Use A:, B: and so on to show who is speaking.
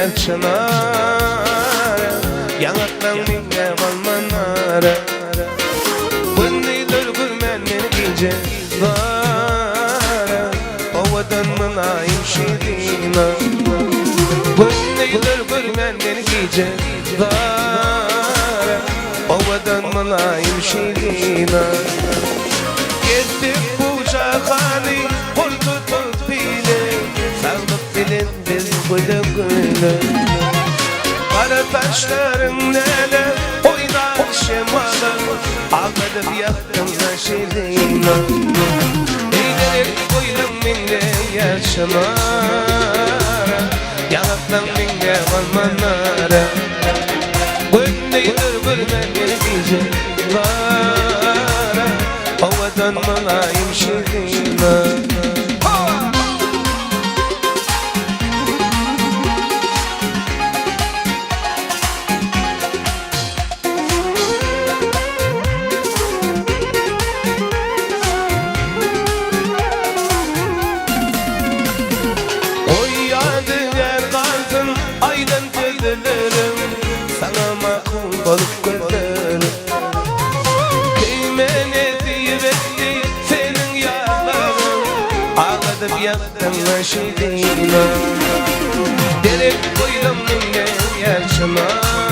A: yaşanar Yanaktan minge kalmanar Bundiler gülmen meni gece var Ovadan mılayım şirina Bundiler gülmen meni gece var Ovadan mılayım şirina Gittik bu şahani Kol tutup bile Saldık bilin biz gülü gülü Kara taşların nele Oynar şemalı Ağladım yaktım da şirina Eğlenerek koydum minge yaşanar Yanaktan minge kalmanara Gündeydir gülmen beni gece var Ovadan malayım şirina Sana makul balık gözlerim Kıymene diyetti senin yarların Ağladım yaktım şirina Derek koydum minge yaşanar